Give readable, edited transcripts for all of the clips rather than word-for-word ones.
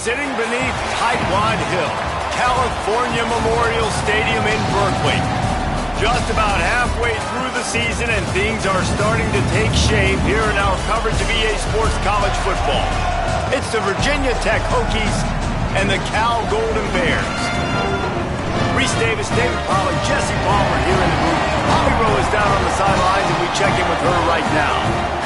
Sitting beneath Tightwad Hill, California Memorial Stadium in Berkeley. Just about halfway through the season, and things are starting to take shape here in our coverage of EA Sports College Football. It's the Virginia Tech Hokies and the Cal Golden Bears. Reese Davis, David Pollack, Jesse Palmer here in the booth. Holly Rowe is down on the sidelines, and we check in with her right now.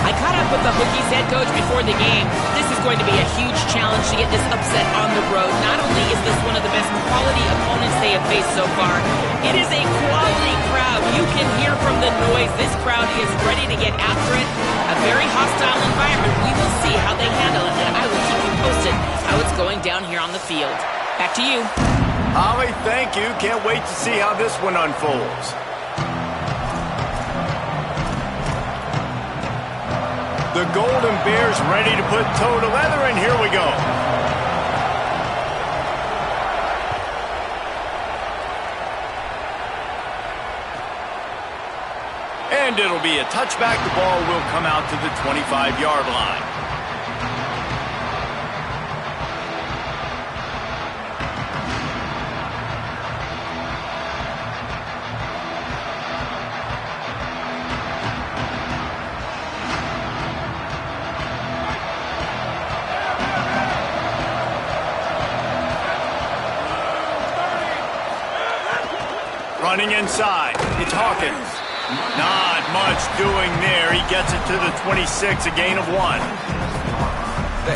I caught up with the Hokies head coach before the game. This is going to be a huge challenge to get this upset on the road. Not only is this one of the best quality opponents they have faced so far, it is a quality crowd. You can hear from the noise. This crowd is ready to get after it. A very hostile environment. We will see how they handle it, and I will keep you posted how it's going down here on the field. Back to you. Holly, thank you. Can't wait to see how this one unfolds. The Golden Bears ready to put toe to leather, and here we go. And it'll be a touchback. The ball will come out to the 25-yard line. Running inside, it's Hawkins. Not much doing there. He gets it to the 26, a gain of 1.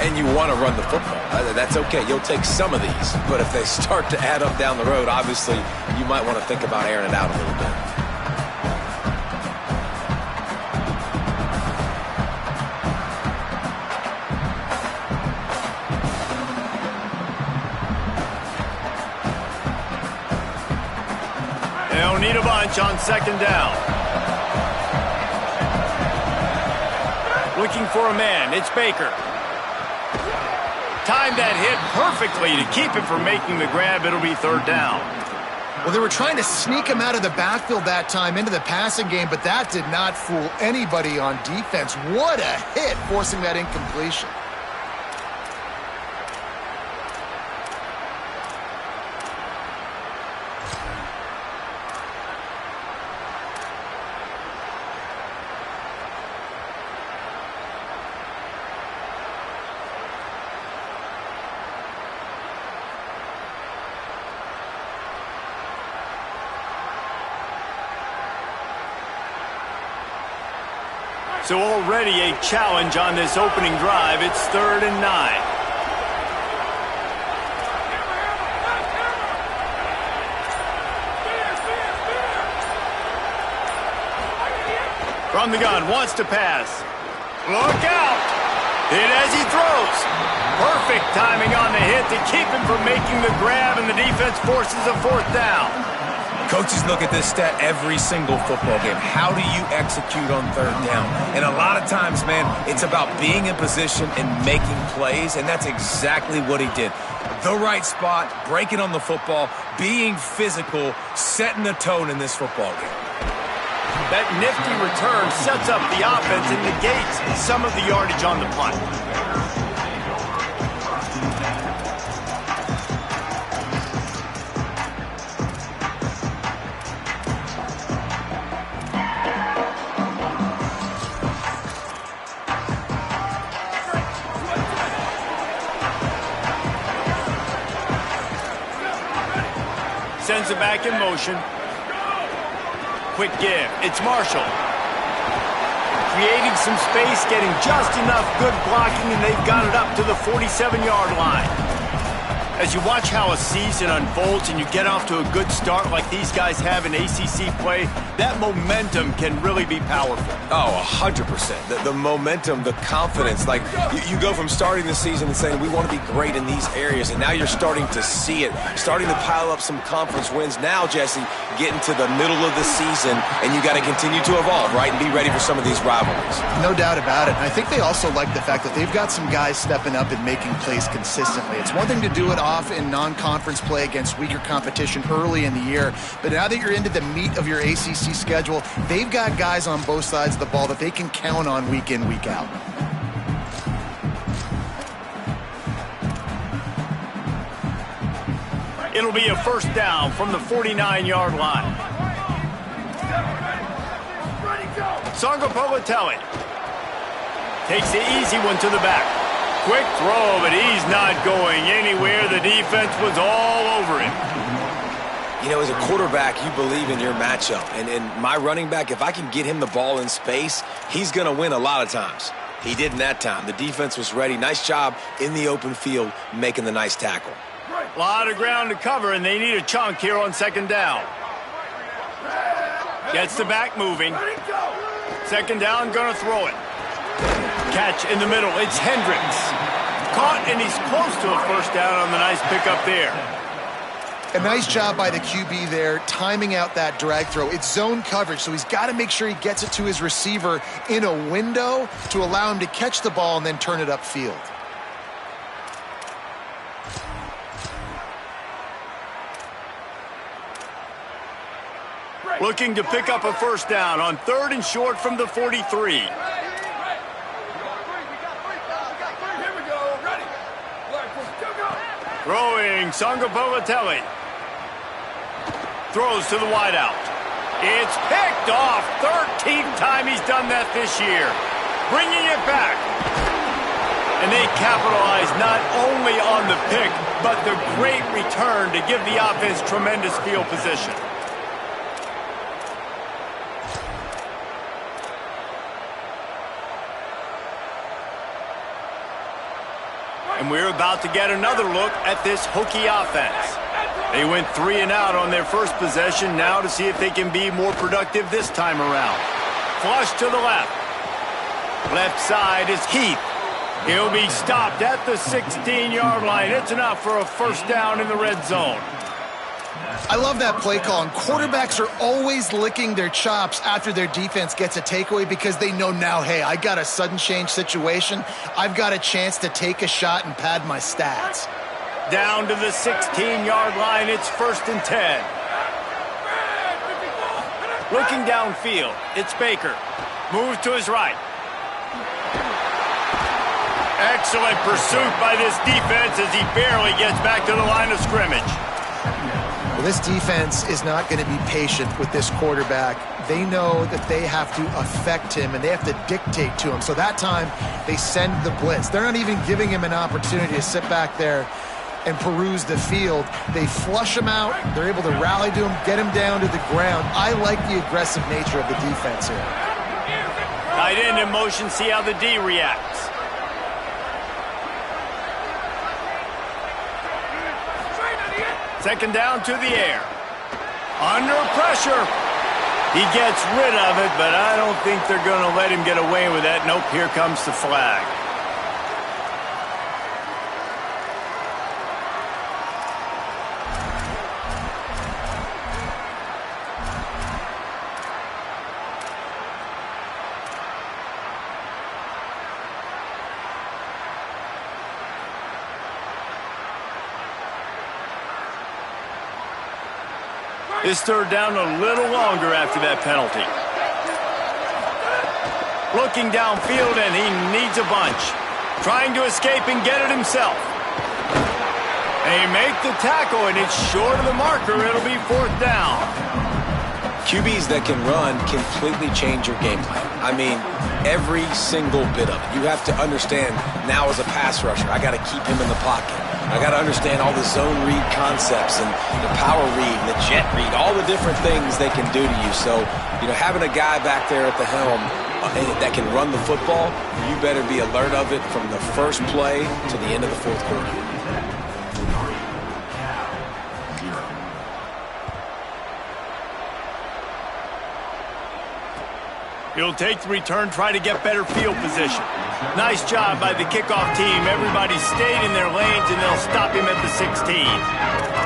And you want to run the football. That's okay. You'll take some of these. But if they start to add up down the road, obviously, you might want to think about airing it out a little bit. Need a bunch on second down. Looking for a man. It's Baker. Timed that hit perfectly to keep him from making the grab. It'll be third down. Well, they were trying to sneak him out of the backfield that time into the passing game, but that did not fool anybody on defense. What a hit, forcing that incompletion. So already a challenge on this opening drive. It's 3rd and 9. From the gun, wants to pass. Look out! Hit as he throws. Perfect timing on the hit to keep him from making the grab, and the defense forces a 4th down. Coaches look at this stat every single football game. How do you execute on 3rd down? And a lot of times, man, it's about being in position and making plays, and that's exactly what he did. The right spot, breaking on the football, being physical, setting the tone in this football game. That nifty return sets up the offense and negates some of the yardage on the punt. Sends it back in motion. Quick give. It's Marshall. Creating some space, getting just enough good blocking, and they've got it up to the 47-yard line. As you watch how a season unfolds and you get off to a good start like these guys have in ACC play, that momentum can really be powerful. Oh, 100%. The momentum, the confidence. Like, you go from starting the season and saying, we want to be great in these areas, and now you're starting to see it, starting to pile up some conference wins. Now, Jesse, getting to the middle of the season, and you got to continue to evolve, right, and be ready for some of these rivalries. No doubt about it. And I think they also like the fact that they've got some guys stepping up and making plays consistently. It's one thing to do it off in non-conference play against weaker competition early in the year, but now that you're into the meat of your ACC schedule, they've got guys on both sides of the ball that they can count on week in, week out. It'll be a first down from the 49-yard line. Sangapolateli takes the easy one to the back. Quick throw, but he's not going anywhere. The defense was all over him. You know, as a quarterback, you believe in your matchup. And in my running back, if I can get him the ball in space, he's going to win a lot of times. He didn't that time. The defense was ready. Nice job in the open field making the nice tackle. A lot of ground to cover, and they need a chunk here on second down. Gets the back moving. Second down, going to throw it. Catch in the middle. It's Hendricks. Caught, and he's close to a first down on the nice pickup there. A nice job by the QB there, timing out that drag throw. It's zone coverage, so he's got to make sure he gets it to his receiver in a window to allow him to catch the ball and then turn it upfield. Looking to pick up a first down on 3rd and short from the 43. Throwing, Sangapolateli. Throws to the wideout. It's picked off. 13th time he's done that this year. Bringing it back. And they capitalize not only on the pick, but the great return to give the offense tremendous field position. And we're about to get another look at this Hokie offense. They went 3 and out on their first possession, now to see if they can be more productive this time around. Flush to the left. Left side is Heath. He'll be stopped at the 16-yard line. It's enough for a first down in the red zone. I love that play call, and quarterbacks are always licking their chops after their defense gets a takeaway because they know now, hey, I got a sudden change situation. I've got a chance to take a shot and pad my stats. Down to the 16-yard line, it's 1st and 10. Looking downfield, it's Baker. Moves to his right. Excellent pursuit by this defense as he barely gets back to the line of scrimmage. Well, this defense is not going to be patient with this quarterback. They know that they have to affect him and they have to dictate to him. So that time, they send the blitz. They're not even giving him an opportunity to sit back there and peruse the field. They flush him out. They're able to rally to him, get him down to the ground. I like the aggressive nature of the defense here. Tight end in motion, see how the D reacts. Second down to the air. Under pressure. He gets rid of it, but I don't think they're going to let him get away with that. Nope, here comes the flag. This third down a little longer after that penalty. Looking downfield, and he needs a bunch. Trying to escape and get it himself. They make the tackle, and it's short of the marker. It'll be 4th down. QBs that can run completely change your game plan. I mean, every single bit of it. You have to understand now as a pass rusher, I got to keep him in the pocket. I got to understand all the zone read concepts and the power read and the jet read, all the different things they can do to you. So, you know, having a guy back there at the helm that can run the football, you better be alert of it from the first play to the end of the 4th quarter. He'll take the return, try to get better field position. Nice job by the kickoff team. Everybody stayed in their lanes, and they'll stop him at the 16.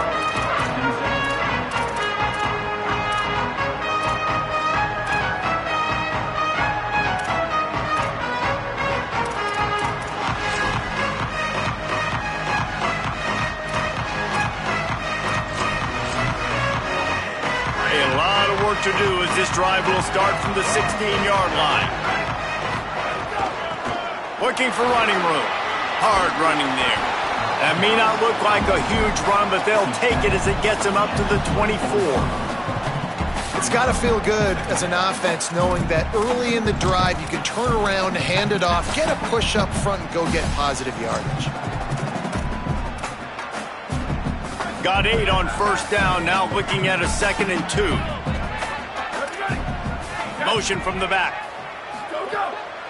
To do as this drive will start from the 16-yard line. Looking for running room. Hard running there. That may not look like a huge run, but they'll take it as it gets them up to the 24. It's got to feel good as an offense knowing that early in the drive you can turn around, hand it off, get a push up front, and go get positive yardage. Got 8 on first down, now looking at a 2nd and 2. Motion from the back.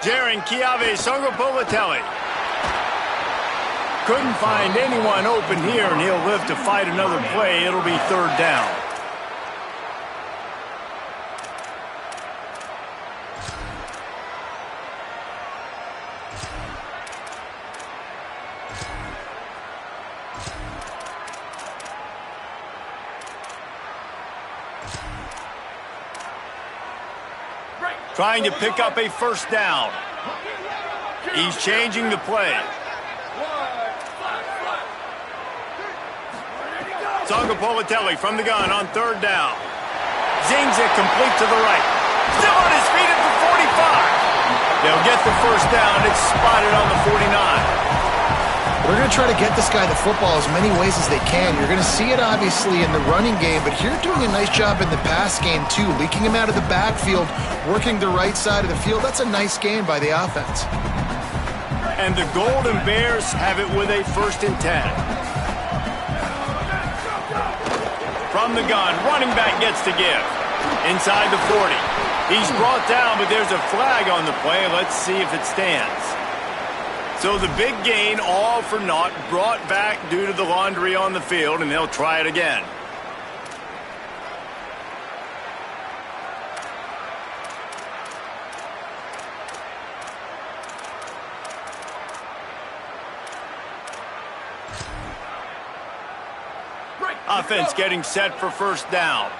Jaron Chiave Songopolitelli. Couldn't find anyone open here, and he'll live to fight another play. It'll be 3rd down. Trying to pick up a 1st down. He's changing the play. Songopolitelli from the gun on 3rd down. Zings it complete to the right. Still on his feet at the 45. They'll get the 1st down. It's spotted on the 49. They're going to try to get this guy the football as many ways as they can. You're going to see it, obviously, in the running game, but here doing a nice job in the pass game, too. Leaking him out of the backfield, working the right side of the field. That's a nice game by the offense. And the Golden Bears have it with a 1st and 10. From the gun, running back gets to give. Inside the 40. He's brought down, but there's a flag on the play. Let's see if it stands. So the big gain, all for naught, brought back due to the laundry on the field, and they'll try it again. Offense getting set for 1st down.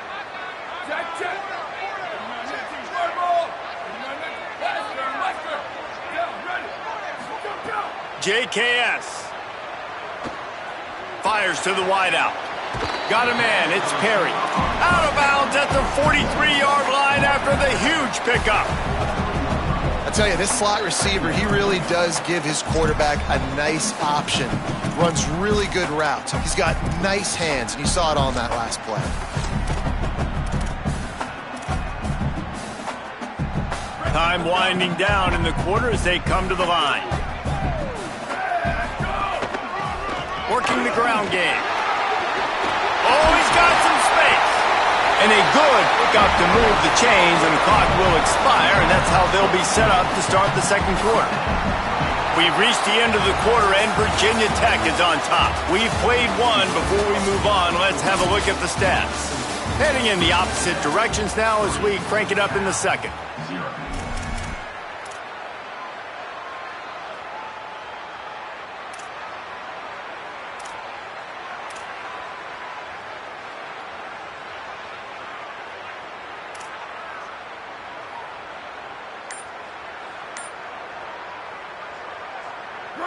JKS fires to the wideout. Got a man. It's Perry. Out of bounds at the 43-yard line after the huge pickup. I tell you, this slot receiver, he really does give his quarterback a nice option. Runs really good routes. He's got nice hands, and you saw it on that last play. Time winding down in the quarter as they come to the line. Working the ground game. Oh, he's got some space. And a good pickup to move the chains, and the clock will expire, and that's how they'll be set up to start the 2nd quarter. We've reached the end of the quarter, and Virginia Tech is on top. We've played one. Before we move on, let's have a look at the stats. Heading in the opposite directions now as we crank it up in the 2nd.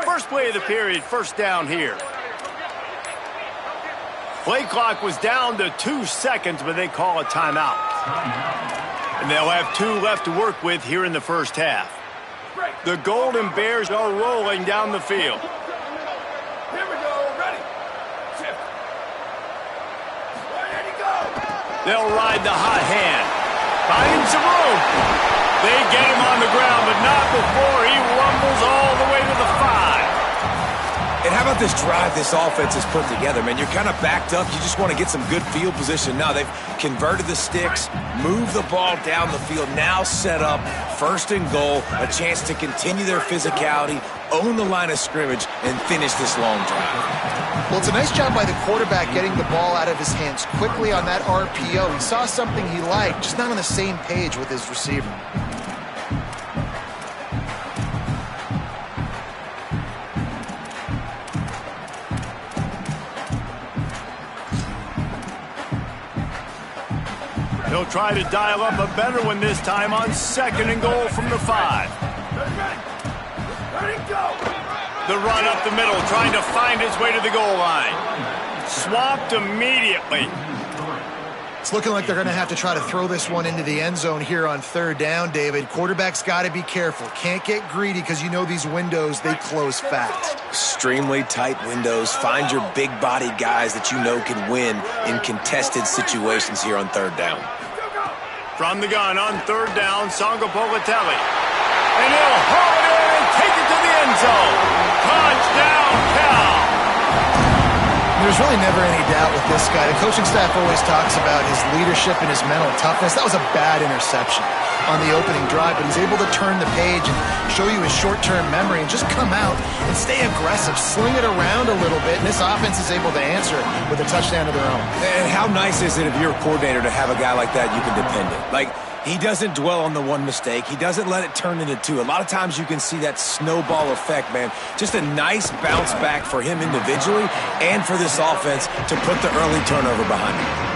First play of the period, 1st down here. Play clock was down to 2 seconds, but they call a timeout. And they'll have 2 left to work with here in the 1st half. The Golden Bears are rolling down the field. Here we go, ready. Shift. Ready to go. They'll ride the hot hand. Finding some room. They get him on the ground, but not before he rumbles all the way to the 5. And how about this drive this offense has put together, man? You're kind of backed up. You just want to get some good field position. Now they've converted the sticks, moved the ball down the field, now set up 1st and goal, a chance to continue their physicality, own the line of scrimmage, and finish this long drive. Well, it's a nice job by the quarterback getting the ball out of his hands quickly on that RPO. He saw something he liked, just not on the same page with his receiver. He'll try to dial up a better one this time on 2nd and goal from the 5. The run up the middle, trying to find his way to the goal line. Swamped immediately. It's looking like they're going to have to try to throw this one into the end zone here on third down, David. Quarterback's got to be careful. Can't get greedy because you know these windows, they close fast. Extremely tight windows. Find your big-bodied guys that you know can win in contested situations here on third down. From the gun on third down, Sangapolitelli. And he'll haul it in and take it to the end zone. Touchdown, Cal! There's really never any doubt with this guy. The coaching staff always talks about his leadership and his mental toughness. That was a bad interception on the opening drive, but he's able to turn the page and show you his short-term memory and just come out and stay aggressive, sling it around a little bit, and this offense is able to answer with a touchdown of their own. And how nice is it if you're a coordinator to have a guy like that you can depend on? Like, he doesn't dwell on the one mistake. He doesn't let it turn into two. A lot of times you can see that snowball effect, man. Just a nice bounce back for him individually and for this offense to put the early turnover behind him.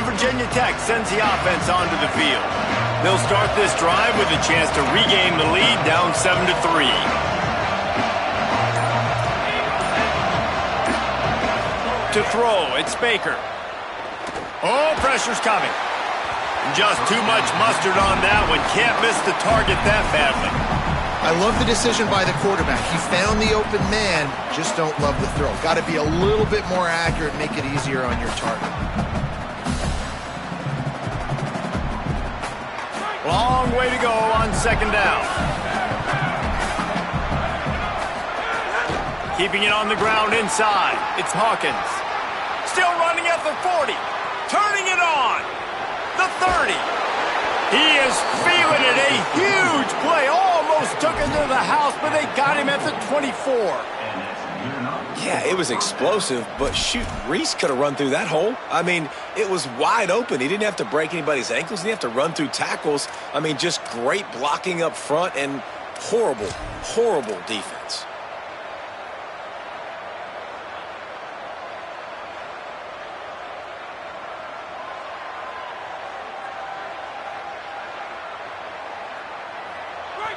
Virginia Tech sends the offense onto the field. They'll start this drive with a chance to regain the lead down 7-3. To throw, it's Baker. Oh, pressure's coming. Just too much mustard on that one. Can't miss the target that badly. I love the decision by the quarterback. He found the open man, just don't love the throw. Got to be a little bit more accurate, make it easier on your target. Long way to go on second down. Keeping it on the ground inside. It's Hawkins. Still running at the 40. Turning it on. The 30. He is feeling it. A huge play. Almost took it to the house, but they got him at the 24. Yeah, it was explosive, but shoot, Reese could have run through that hole. I mean, it was wide open. He didn't have to break anybody's ankles. He didn't have to run through tackles. I mean, just great blocking up front and horrible, horrible defense.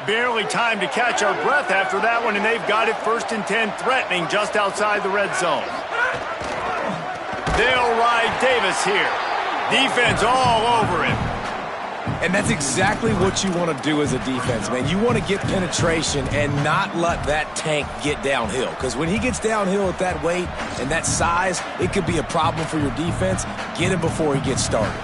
Barely time to catch our breath after that one, and they've got it 1st and 10, threatening just outside the red zone. They'll ride Davis here. Defense all over him. And that's exactly what you want to do as a defense, man. You want to get penetration and not let that tank get downhill. Because when he gets downhill at that weight and that size, it could be a problem for your defense. Get him before he gets started.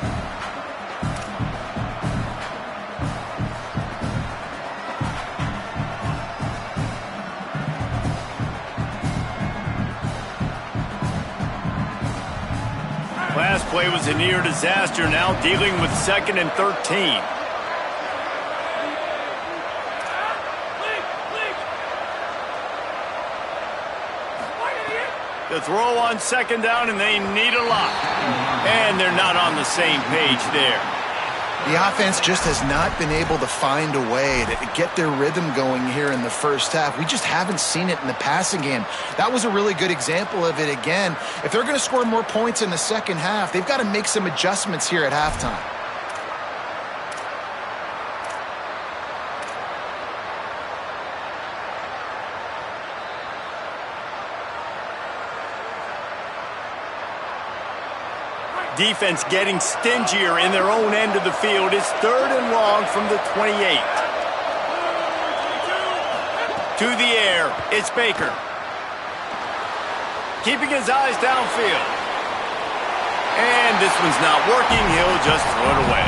Last play was a near disaster, now dealing with 2nd and 13. The throw on 2nd down, and they need a lot. And they're not on the same page there. The offense just has not been able to find a way to get their rhythm going here in the first half. We just haven't seen it in the passing game. That was a really good example of it again. If they're going to score more points in the second half, they've got to make some adjustments here at halftime. Defense getting stingier in their own end of the field. It's 3rd and long from the 28. To the air, it's Baker. Keeping his eyes downfield. And this one's not working. He'll just throw it away.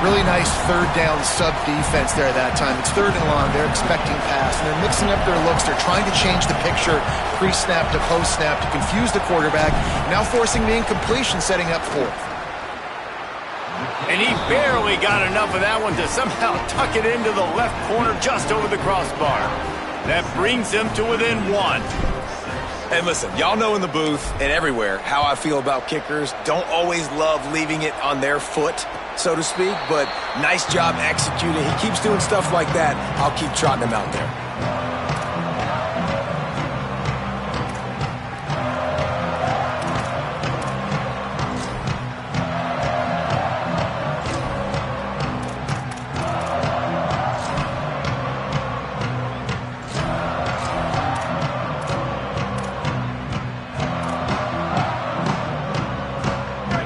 Really nice 3rd down sub defense there that time. It's 3rd and long. They're expecting pass, and they're mixing up their looks. They're trying to change the picture pre-snap to post-snap to confuse the quarterback, now forcing the incompletion, setting up 4th. And he barely got enough of that one to somehow tuck it into the left corner just over the crossbar. That brings him to within 1. And listen, y'all know in the booth and everywhere how I feel about kickers. Don't always love leaving it on their foot, so to speak, but nice job executing. He keeps doing stuff like that. I'll keep trotting him out there.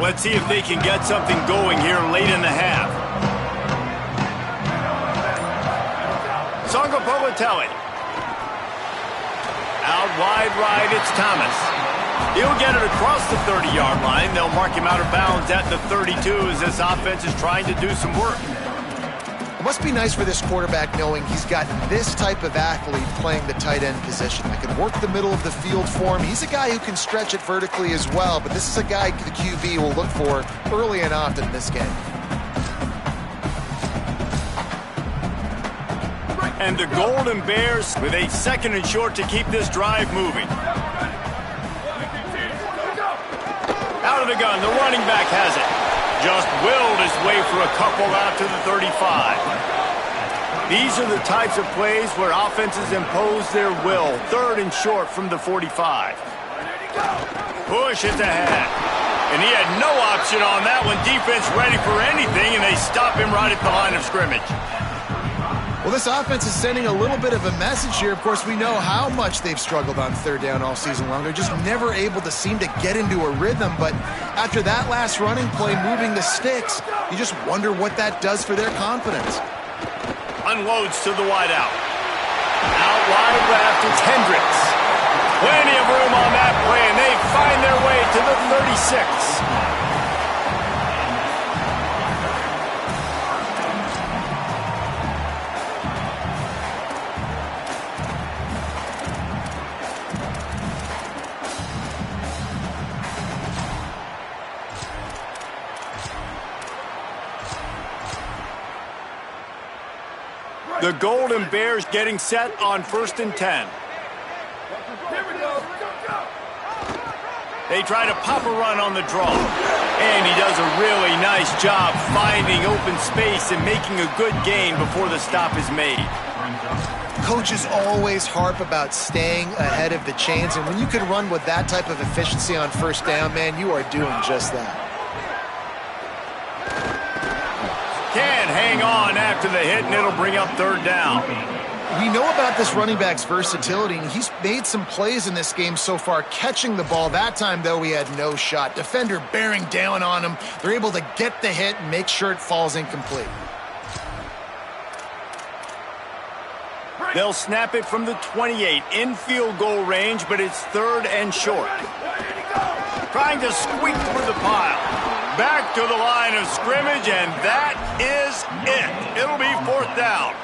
Let's see if they can get something going here late in the half. Sangapolatelli. Out wide right, it's Thomas. He'll get it across the 30-yard line. They'll mark him out of bounds at the 32 as this offense is trying to do some work. It must be nice for this quarterback knowing he's got this type of athlete playing the tight end position that can work the middle of the field for him. He's a guy who can stretch it vertically as well, but this is a guy the QB will look for early and often in this game. And the Golden Bears with a 2nd and short to keep this drive moving. Out of the gun, the running back has it. Just willed his way for a couple out to the 35. These are the types of plays where offenses impose their will. 3rd and short from the 45. Push it ahead. And he had no option on that one. Defense ready for anything, and they stop him right at the line of scrimmage. Well, this offense is sending a little bit of a message here. Of course, we know how much they've struggled on 3rd down all season long. They're just never able to seem to get into a rhythm. But after that last running play, moving the sticks, you just wonder what that does for their confidence. Unloads to the wideout. Out wide left, it's Hendricks. Plenty of room on that play, and they find their way to the 36. The Golden Bears getting set on 1st and 10. They try to pop a run on the draw. And he does a really nice job finding open space and making a good gain before the stop is made. Coaches always harp about staying ahead of the chains, and when you can run with that type of efficiency on 1st down, man, you are doing just that. Can hang on after the hit, and it'll bring up 3rd down. We know about this running back's versatility, and he's made some plays in this game so far, catching the ball. That time, though, he had no shot. Defender bearing down on him. They're able to get the hit and make sure it falls incomplete. They'll snap it from the 28 in field goal range, but it's 3rd and short. Trying to squeak through the pile. Back to the line of scrimmage, and that is it. It'll be 4th down.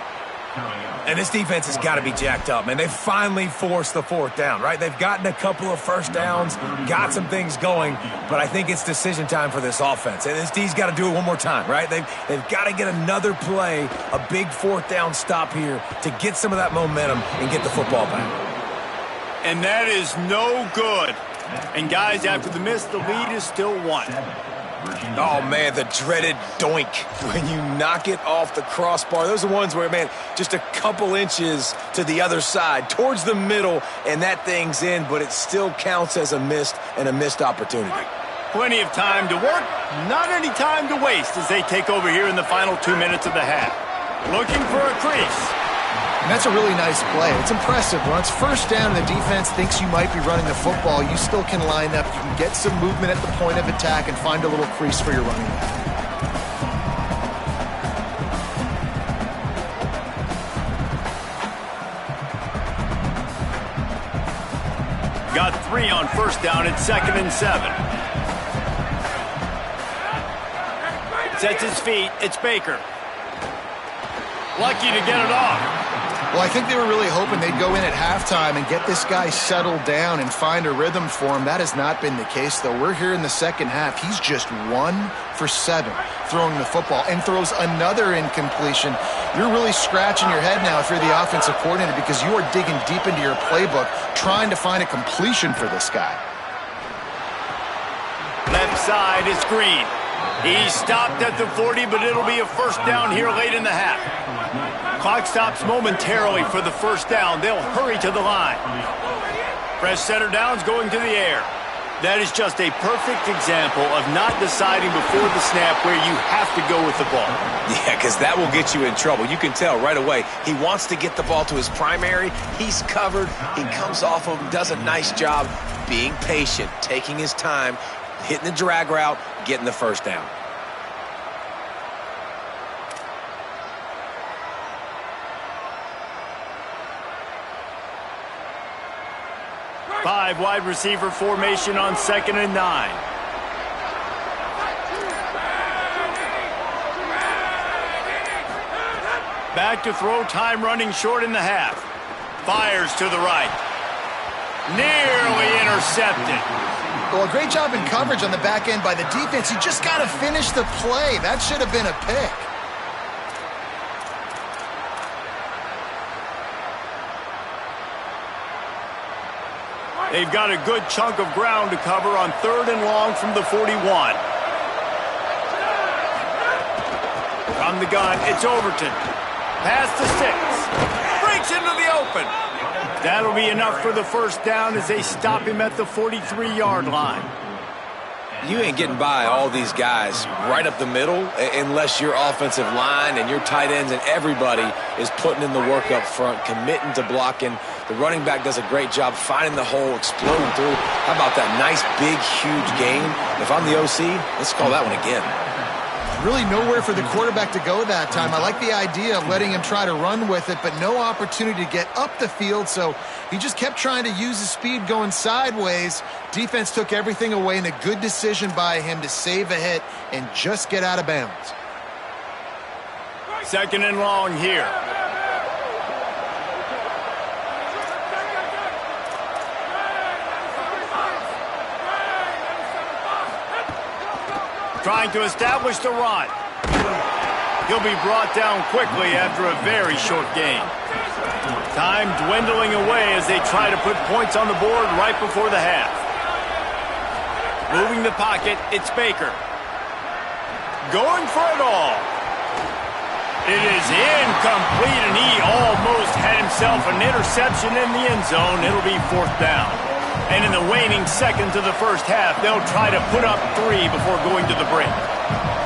And this defense has got to be jacked up, man. They finally forced the 4th down, right? They've gotten a couple of 1st downs, got some things going, but I think it's decision time for this offense. And this D's got to do it one more time, right? They've got to get another play, a big 4th down stop here to get some of that momentum and get the football back. And that is no good. And guys, after the miss, the lead is still 1. Oh, man, the dreaded doink when you knock it off the crossbar. Those are ones where, man, just a couple inches to the other side, towards the middle, and that thing's in, but it still counts as a missed opportunity. Plenty of time to work, not any time to waste as they take over here in the final 2 minutes of the half. Looking for a crease. And that's a really nice play. It's impressive. When it's 1st down and the defense thinks you might be running the football, you still can line up. You can get some movement at the point of attack and find a little crease for your running back. Got 3 on 1st down. It's 2nd and 7. Sets his feet. It's Baker. Lucky to get it off. Well, I think they were really hoping they'd go in at halftime and get this guy settled down and find a rhythm for him. That has not been the case, though. We're here in the 2nd half. He's just 1 for 7 throwing the football and throws another incompletion. You're really scratching your head now if you're the offensive coordinator because you are digging deep into your playbook trying to find a completion for this guy. Left side is Green. He stopped at the 40, but it'll be a 1st down here late in the half. Clock stops momentarily for the 1st down. They'll hurry to the line. Fresh center downs going to the air. That is just a perfect example of not deciding before the snap where you have to go with the ball. Yeah, because that will get you in trouble. You can tell right away. He wants to get the ball to his primary. He's covered. He comes off of him, does a nice job being patient, taking his time, hitting the drag route, getting the first down. Five wide receiver formation on 2nd and 9. Back to throw, time running short in the half. Fires to the right. Nearly intercepted. Well, a great job in coverage on the back end by the defense. You just got to finish the play. That should have been a pick. They've got a good chunk of ground to cover on 3rd and long from the 41. From the gun, it's Overton. Pass to 6. Breaks into the open. That'll be enough for the first down as they stop him at the 43-yard line. You ain't getting by all these guys right up the middle unless your offensive line and your tight ends and everybody is putting in the work up front, committing to blocking. The running back does a great job finding the hole, exploding through. How about that nice, big, huge gain? If I'm the OC, let's call that one again. Really nowhere for the quarterback to go that time. I like the idea of letting him try to run with it, but no opportunity to get up the field, so he just kept trying to use his speed going sideways. Defense took everything away, and a good decision by him to save a hit and just get out of bounds. 2nd and long here. Trying to establish the run. He'll be brought down quickly after a very short game. Time dwindling away as they try to put points on the board right before the half. Moving the pocket, it's Baker. Going for it all. It is incomplete, and he almost had himself an interception in the end zone. It'll be 4th down. And in the waning seconds of the first half, they'll try to put up 3 before going to the break.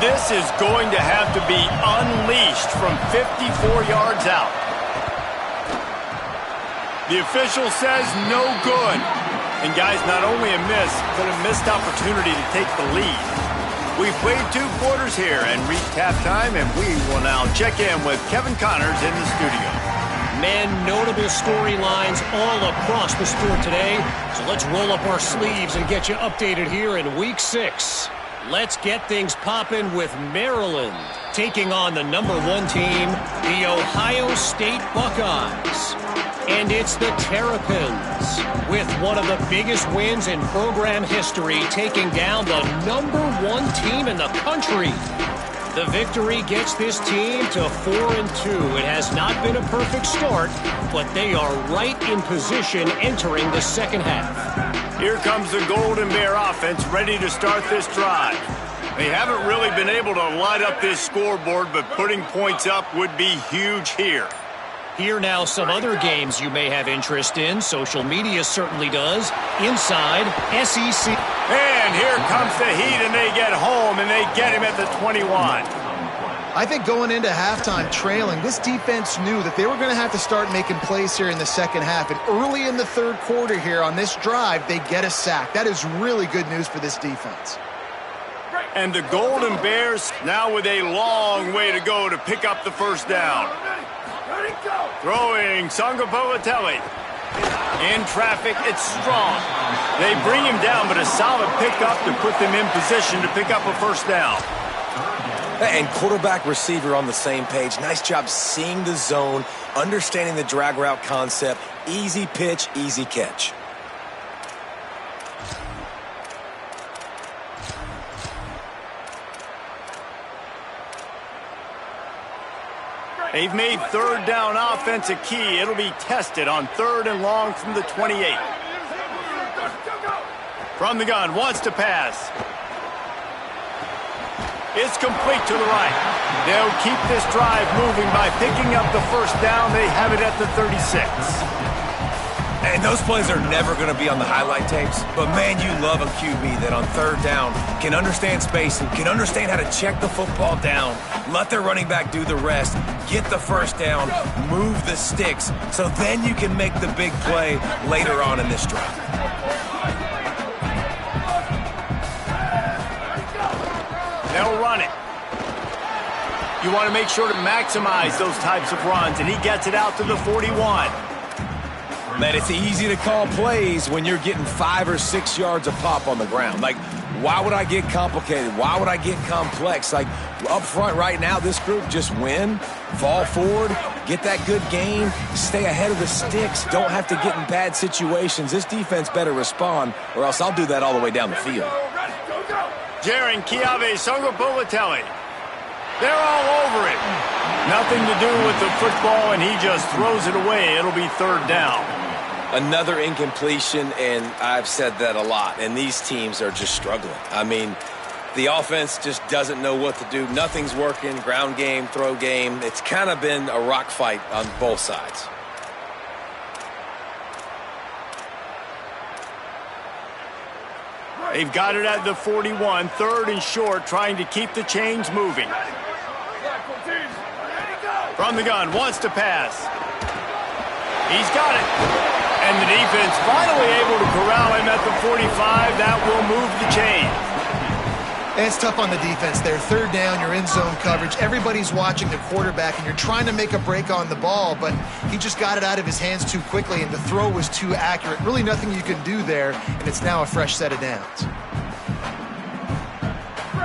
This is going to have to be unleashed from 54 yards out. The official says no good. And guys, not only a miss, but a missed opportunity to take the lead. We've played 2 quarters here and reached halftime, and we will now check in with Kevin Connors in the studio. Men, notable storylines all across the sport today. So let's roll up our sleeves and get you updated here in Week 6. Let's get things popping with Maryland taking on the #1 team, the Ohio State Buckeyes. And it's the Terrapins with one of the biggest wins in program history, taking down the #1 team in the country. The victory gets this team to 4-2. It has not been a perfect start, but they are right in position entering the second half. Here comes the Golden Bear offense ready to start this drive. They haven't really been able to light up this scoreboard, but putting points up would be huge here. Here now some other games you may have interest in. Social media certainly does. Inside SEC. And here comes the Heat, and they get home, and they get him at the 21. I think going into halftime trailing, this defense knew that they were going to have to start making plays here in the second half. And early in the third quarter here on this drive, they get a sack. That is really good news for this defense. And the Golden Bears now with a long way to go to pick up the first down. Throwing Sangapavatelli. In traffic, it's Strong. They bring him down, but a solid pickup to put them in position to pick up a first down. And quarterback receiver on the same page. Nice job seeing the zone, understanding the drag route concept. Easy pitch, easy catch. They've made third down offense a key. It'll be tested on 3rd and long from the 28. From the gun, wants to pass. It's complete to the right. They'll keep this drive moving by picking up the first down. They have it at the 36. And those plays are never going to be on the highlight tapes, but man, you love a QB that on 3rd down can understand spacing, can understand how to check the football down, let their running back do the rest, get the first down, move the sticks, so then you can make the big play later on in this drive. They'll run it. You want to make sure to maximize those types of runs, and he gets it out to the 41. Man, it's easy to call plays when you're getting 5 or 6 yards a pop on the ground. Like, why would I get complicated? Why would I get complex? Like, up front right now, this group just win, fall forward, get that good gain, stay ahead of the sticks, don't have to get in bad situations. This defense better respond, or else I'll do that all the way down the field. Jaren Kiave Songopolatelli. They're all over it. Nothing to do with the football, and he just throws it away. It'll be third down. Another incompletion, and I've said that a lot, and these teams are just struggling. I mean, the offense just doesn't know what to do. Nothing's working, ground game, throw game. It's kind of been a rock fight on both sides. They've got it at the 41, third and short, trying to keep the chains moving. From the gun, wants to pass. He's got it. And the defense finally able to corral him at the 45. That will move the chains. And it's tough on the defense there. Third down, you're in zone coverage. Everybody's watching the quarterback, and you're trying to make a break on the ball, but he just got it out of his hands too quickly, and the throw was too accurate. Really nothing you can do there, and it's now a fresh set of downs.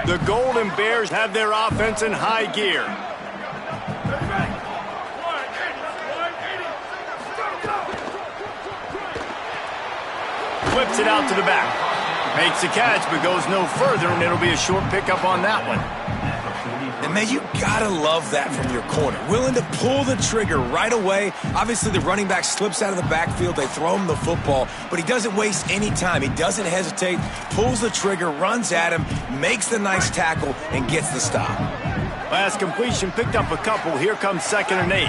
The Golden Bears have their offense in high gear. Flips it out to the back. Makes the catch, but goes no further, and it'll be a short pickup on that one. And, man, you gotta love that from your corner. Willing to pull the trigger right away. Obviously, the running back slips out of the backfield. They throw him the football, but he doesn't waste any time. He doesn't hesitate, pulls the trigger, runs at him, makes the nice tackle, and gets the stop. Last completion, picked up a couple. Here comes 2nd and 8.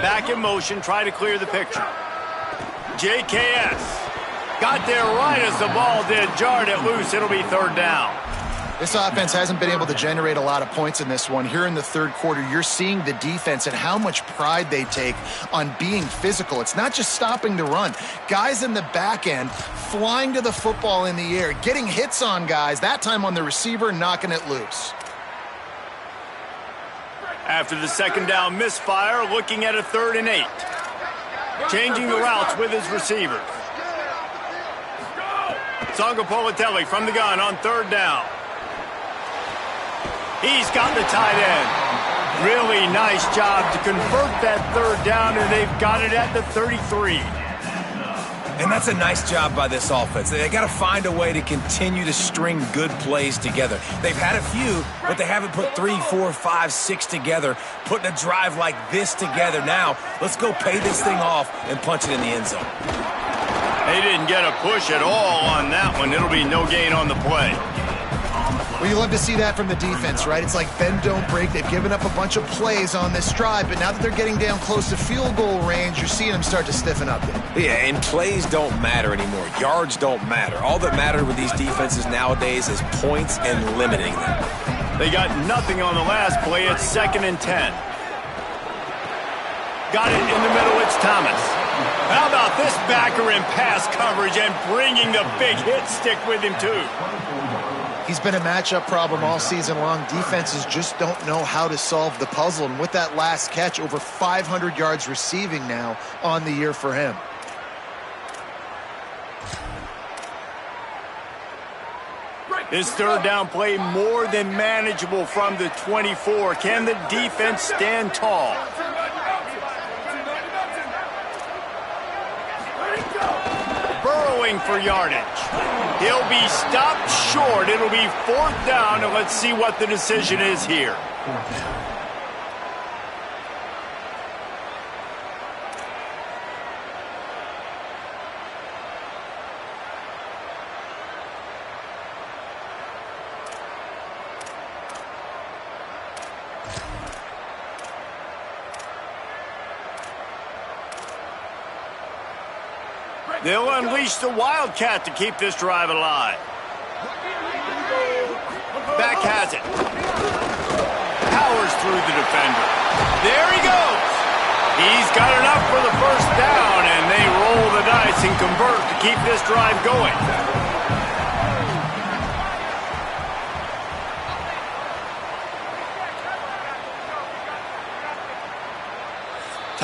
Back in motion, try to clear the picture. JKS. Got there right as the ball did, jarred it loose. It'll be third down. This offense hasn't been able to generate a lot of points in this one. Here in the third quarter, you're seeing the defense and how much pride they take on being physical. It's not just stopping the run. Guys in the back end flying to the football in the air, getting hits on guys, that time on the receiver, knocking it loose. After the second down misfire, looking at a 3rd and 8. Changing the routes with his receivers. Songopolatelli from the gun on 3rd down. He's got the tight end. Really nice job to convert that 3rd down, and they've got it at the 33. And that's a nice job by this offense. They got to find a way to continue to string good plays together. They've had a few, but they haven't put 3, 4, 5, 6 together, putting a drive like this together. Now, let's go pay this thing off and punch it in the end zone. They didn't get a push at all on that one. It'll be no gain on the play. Well, you love to see that from the defense, right? It's like bend, don't break. They've given up a bunch of plays on this drive, but now that they're getting down close to field goal range, you're seeing them start to stiffen up there. Yeah, and plays don't matter anymore. Yards don't matter. All that matters with these defenses nowadays is points and limiting them. They got nothing on the last play. It's 2nd and 10. Got it in the middle. It's Thomas. How about this backer in pass coverage and bringing the big hit stick with him, too? He's been a matchup problem all season long. Defenses just don't know how to solve the puzzle. And with that last catch, over 500 yards receiving now on the year for him. This 3rd down play more than manageable from the 24. Can the defense stand tall? Burrowing for yardage. He'll be stopped short. It'll be 4th down, and let's see what the decision is here. They'll unleash the Wildcat to keep this drive alive. Back has it. Powers through the defender. There he goes. He's got enough for the 1st down, and they roll the dice and convert to keep this drive going.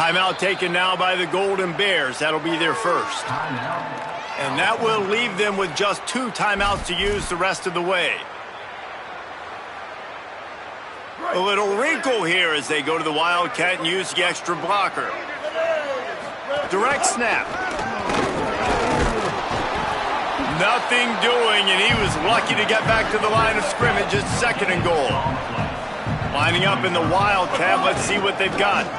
Timeout taken now by the Golden Bears. That'll be their first. And that will leave them with just 2 timeouts to use the rest of the way. A little wrinkle here as they go to the Wildcat and use the extra blocker. Direct snap. Nothing doing, and he was lucky to get back to the line of scrimmage. It's 2nd and goal. Lining up in the Wildcat. Let's see what they've got.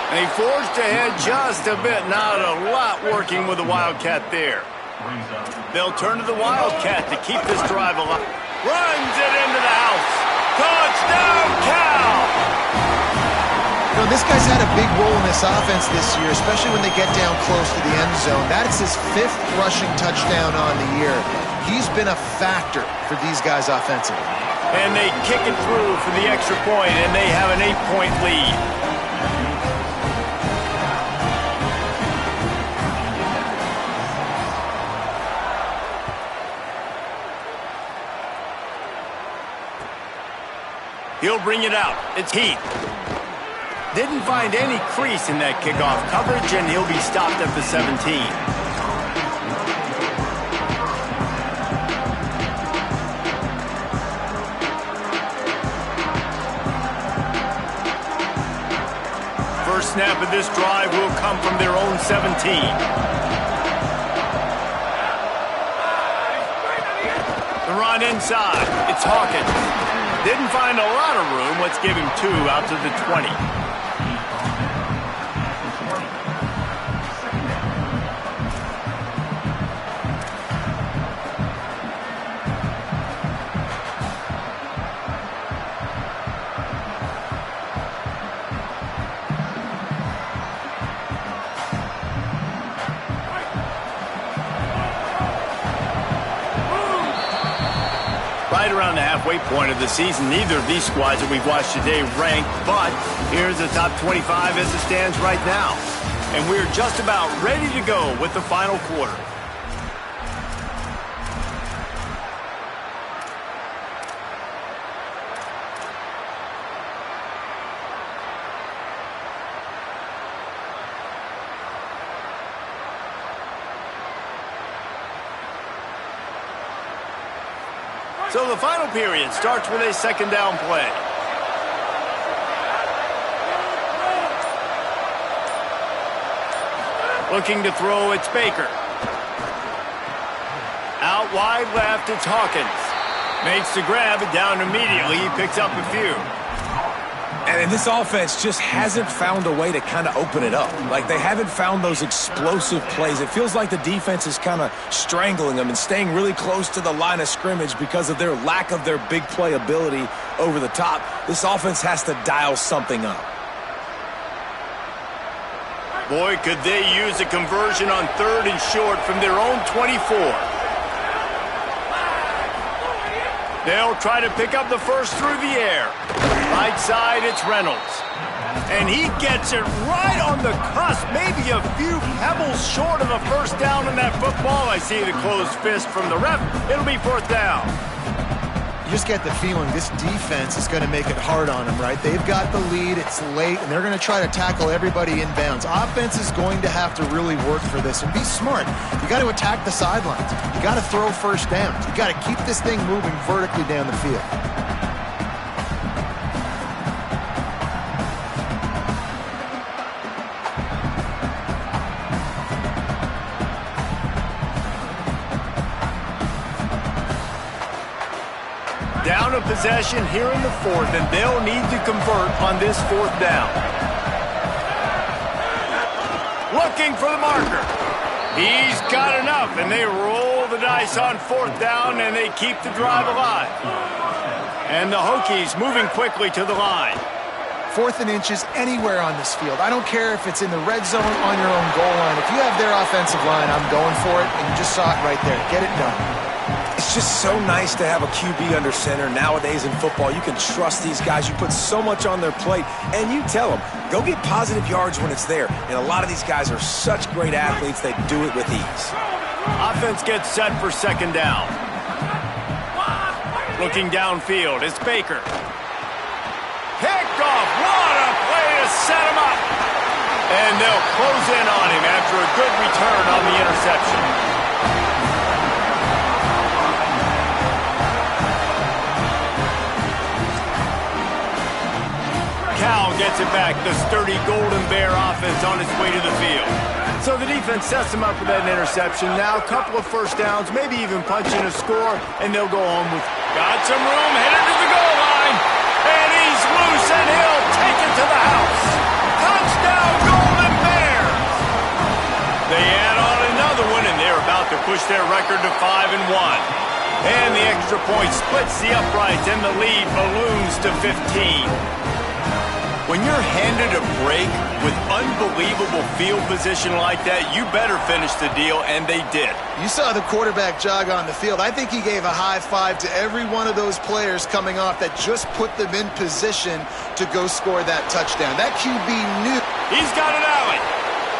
They forged ahead just a bit. Not a lot working with the Wildcat there. They'll turn to the Wildcat to keep this drive alive. Runs it into the house. Touchdown, Cal! You know, this guy's had a big role in this offense this year, especially when they get down close to the end zone. That's his 5th rushing touchdown on the year. He's been a factor for these guys offensively. And they kick it through for the extra point, and they have an 8-point lead. He'll bring it out. It's Heath. Didn't find any crease in that kickoff coverage, and he'll be stopped at the 17. First snap of this drive will come from their own 17. The run inside. It's Hawkins. Didn't find a lot of room. Let's give him 2 out to the 20. Right around the halfway point of the season, neither of these squads that we've watched today ranked, but here's the top 25 as it stands right now. And we're just about ready to go with the final quarter. So the final period starts with a 2nd down play. Looking to throw, it's Baker. Out wide left, it's Hawkins. Makes the grab, and down immediately. He picks up a few. And this offense just hasn't found a way to kind of open it up. Like, they haven't found those explosive plays. It feels like the defense is kind of strangling them and staying really close to the line of scrimmage because of their lack of their big play ability over the top. This offense has to dial something up. Boy, could they use a conversion on 3rd and short from their own 24. They'll try to pick up the first through the air. Right side, it's Reynolds. And he gets it right on the cusp, maybe a few pebbles short of a first down in that football. I see the closed fist from the ref. It'll be 4th down. You just get the feeling this defense is going to make it hard on them, right? They've got the lead, it's late, and they're going to try to tackle everybody inbounds. Offense is going to have to really work for this and be smart. You got to attack the sidelines. You got to throw first downs. You got to keep this thing moving vertically down the field. Down a possession here in the 4th, and they'll need to convert on this 4th down. Looking for the marker. He's got enough, and they roll the dice on 4th down, and they keep the drive alive. And the Hokies moving quickly to the line. 4th and inches anywhere on this field. I don't care if it's in the red zone on your own goal line. If you have their offensive line, I'm going for it, and you just saw it right there. Get it done. It's just so nice to have a QB under center. Nowadays in football, you can trust these guys. You put so much on their plate, and you tell them, go get positive yards when it's there. And a lot of these guys are such great athletes, they do it with ease. Offense gets set for 2nd down. Looking downfield, it's Baker. Picked off. What a play to set him up. And they'll close in on him after a good return on the interception. Cal gets it back. The sturdy Golden Bear offense on its way to the field. So the defense sets them up with that interception. Now a couple of first downs, maybe even punching a score, and they'll go home with... Got some room, headed to the goal line. And he's loose, and he'll take it to the house. Touchdown, Golden Bears! They add on another one, and they're about to push their record to 5-1. And the extra point splits the uprights, and the lead balloons to 15. When you're handed a break with unbelievable field position like that, you better finish the deal, and they did. You saw the quarterback jog on the field. I think he gave a high five to every one of those players coming off that just put them in position to go score that touchdown. That QB knew. He's got an alley.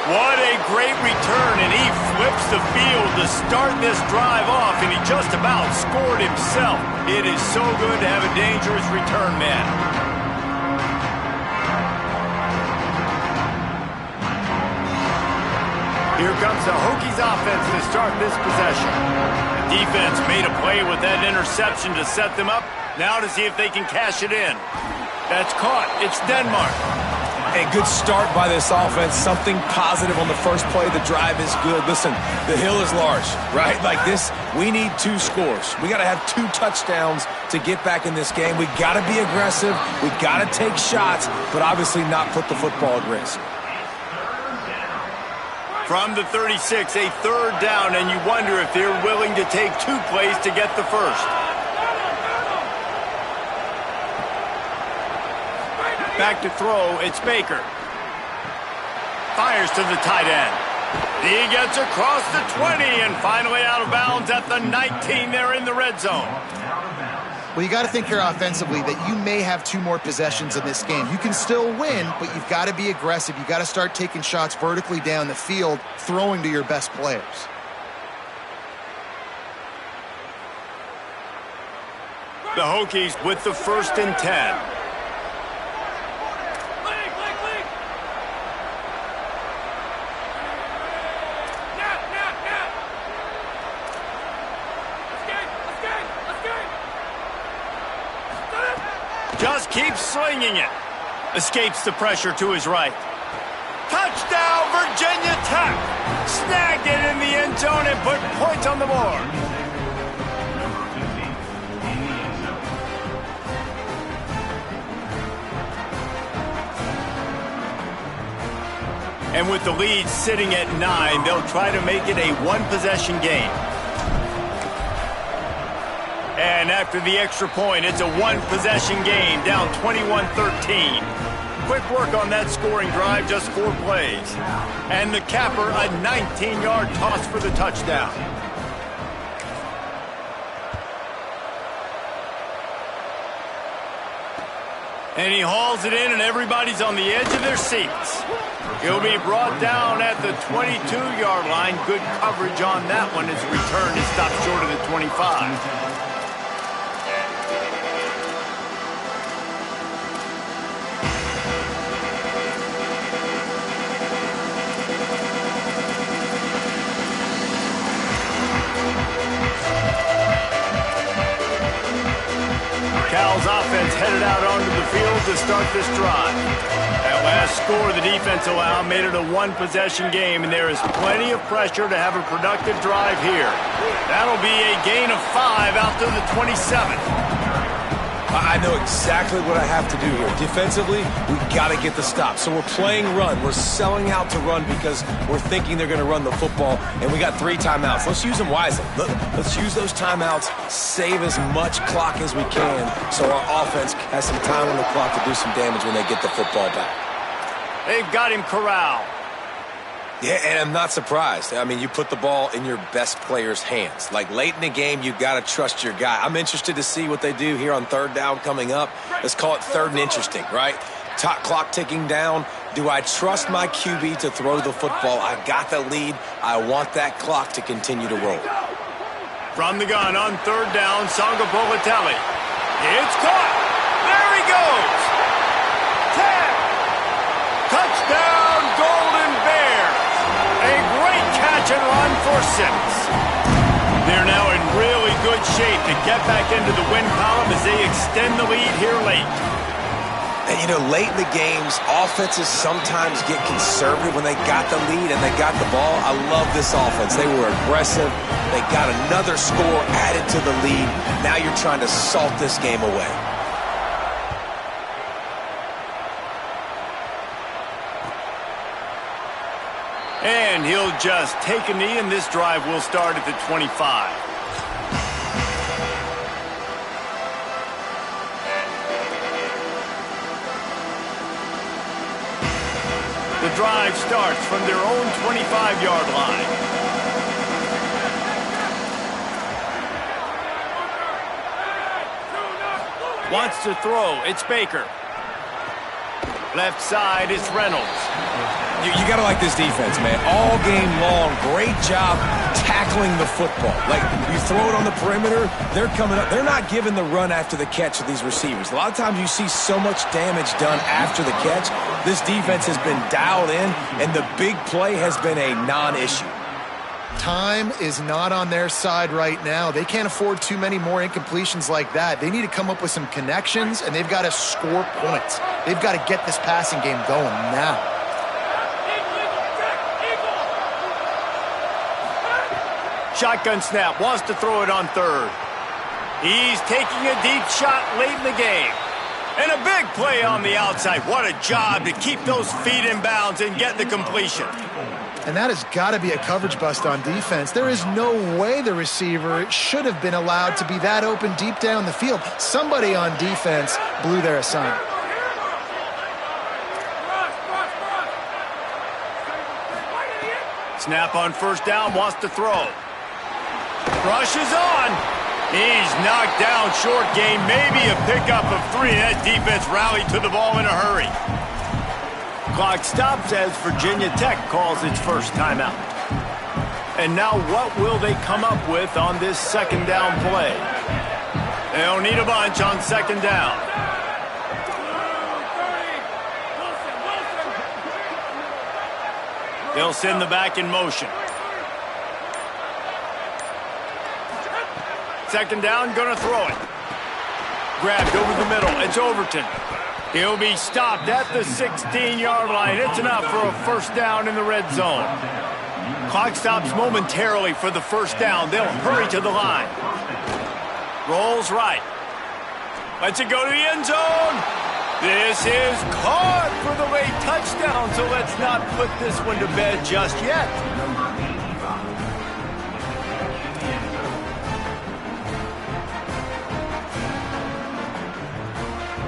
What a great return, and he flips the field to start this drive off, and he just about scored himself. It is so good to have a dangerous return man. Here comes the Hokies offense to start this possession. The defense made a play with that interception to set them up. Now to see if they can cash it in. That's caught. It's Denmark. A good start by this offense. Something positive on the first play. The drive is good. Listen, the hill is large, right? Like this, we need 2 scores. We got to have 2 touchdowns to get back in this game. We got to be aggressive. We got to take shots, but obviously not put the football at risk. From the 36, a third down, and you wonder if they're willing to take 2 plays to get the first. Back to throw, it's Baker. Fires to the tight end. He gets across the 20 and finally out of bounds at the 19. They're in the red zone. Well, you got to think here offensively that you may have 2 more possessions in this game. You can still win, but you've got to be aggressive. You've got to start taking shots vertically down the field, throwing to your best players. The Hokies with the 1st and 10. Just keeps slinging it. Escapes the pressure to his right. Touchdown, Virginia Tech. Snagged it in the end zone and put points on the board. And with the lead sitting at 9, they'll try to make it a 1-possession game. And after the extra point, it's a 1-possession game, down 21-13. Quick work on that scoring drive, just 4 plays. And the capper, a 19-yard toss for the touchdown. And he hauls it in, and everybody's on the edge of their seats. He'll be brought down at the 22-yard line. Good coverage on that one as the return is stopped short of the 25. Cal's offense headed out onto the field to start this drive. That last score the defense allowed made it a 1-possession game, and there is plenty of pressure to have a productive drive here. That'll be a gain of 5 out to the 27. I know exactly what I have to do here. Defensively, we got to get the stop. So we're playing run. We're selling out to run because we're thinking they're going to run the football, and we got 3 timeouts. Let's use them wisely. Let's use those timeouts, save as much clock as we can so our offense has some time on the clock to do some damage when they get the football back. They've got him corralled. Yeah, and I'm not surprised. I mean, you put the ball in your best player's hands. Like, late in the game, you got to trust your guy. I'm interested to see what they do here on 3rd down coming up. Let's call it 3rd and interesting, right? Top clock ticking down. Do I trust my QB to throw the football? I got the lead. I want that clock to continue to roll. From the gun on 3rd down, Songa Bolatelli. It's caught. There he goes. 10, Touchdown, Golden Bears! A great catch and run for 6. They're now in really good shape to get back into the win column as they extend the lead here late. And, you know, late in the games, offenses sometimes get conservative when they got the lead and they got the ball. I love this offense. They were aggressive. They got another score added to the lead. Now you're trying to salt this game away. And he'll just take a knee, and this drive will start at the 25. The drive starts from their own 25-yard line. Wants to throw. It's Baker. Left side, it's Reynolds. You got to like this defense, man. All game long, great job tackling the football. Like, you throw it on the perimeter, they're coming up. They're not giving the run after the catch of these receivers. A lot of times you see so much damage done after the catch. This defense has been dialed in, and the big play has been a non-issue. Time is not on their side right now. They can't afford too many more incompletions like that. They need to come up with some connections, and they've got to score points. They've got to get this passing game going now. Shotgun snap, wants to throw it on third. He's taking a deep shot late in the game. And a big play on the outside. What a job to keep those feet in bounds and get the completion. And that has got to be a coverage bust on defense. There is no way the receiver should have been allowed to be that open deep down the field. Somebody on defense blew their assignment. Snap on first down, wants to throw. Rush is on. He's knocked down short gain, maybe a pickup of 3. That defense rallied to the ball in a hurry. Clock stops as Virginia Tech calls its first timeout. And now what will they come up with on this second down play? They'll need a bunch on second down. They'll send the back in motion. Second down, gonna throw it. Grabbed over the middle, it's Overton. He'll be stopped at the 16-yard line. It's enough for a first down in the red zone. Clock stops momentarily for the first down. They'll hurry to the line. Rolls right. Lets it go to the end zone. This is caught for the late touchdown, so let's not put this one to bed just yet.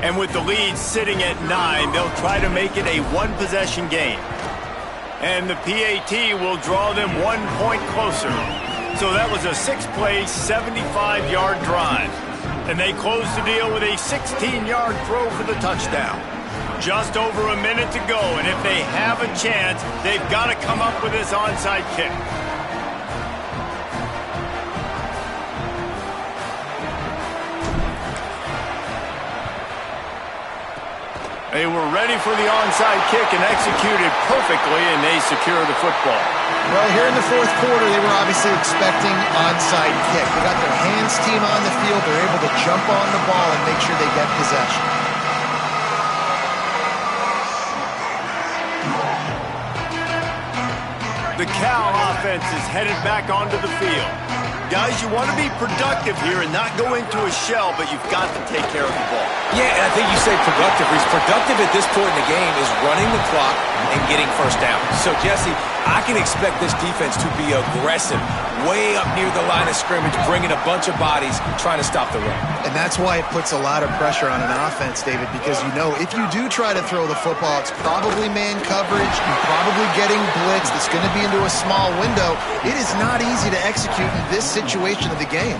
And with the lead sitting at 9, they'll try to make it a one-possession game. And the PAT will draw them 1 point closer. So that was a 6-play, 75-yard drive. And they close the deal with a 16-yard throw for the touchdown. Just over a minute to go, and if they have a chance, they've got to come up with this onside kick. They were ready for the onside kick and executed perfectly, and they secure the football. Well, here in the fourth quarter, they were obviously expecting onside kick. They got their hands team on the field. They're able to jump on the ball and make sure they get possession. The Cal offense is headed back onto the field. Guys, you want to be productive here and not go into a shell, but you've got to take care of the ball. Yeah, and I think you say productive. He's productive at this point in the game is running the clock and getting first down. So, Jesse, I can expect this defense to be aggressive, way up near the line of scrimmage, bringing a bunch of bodies, trying to stop the run. And that's why it puts a lot of pressure on an offense, David, because you know if you do try to throw the football, it's probably man coverage. You're probably getting blitz that's going to be into a small window. It is not easy to execute in this situation of the game.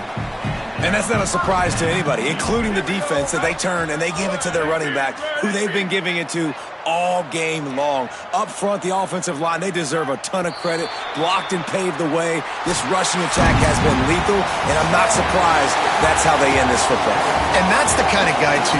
And that's not a surprise to anybody, including the defense, that they turn and they give it to their running back, who they've been giving it to all game long. Up front, the offensive line, they deserve a ton of credit. Blocked and paved the way. This rushing attack has been lethal, and I'm not surprised that's how they end this football. And that's the kind of guy, too,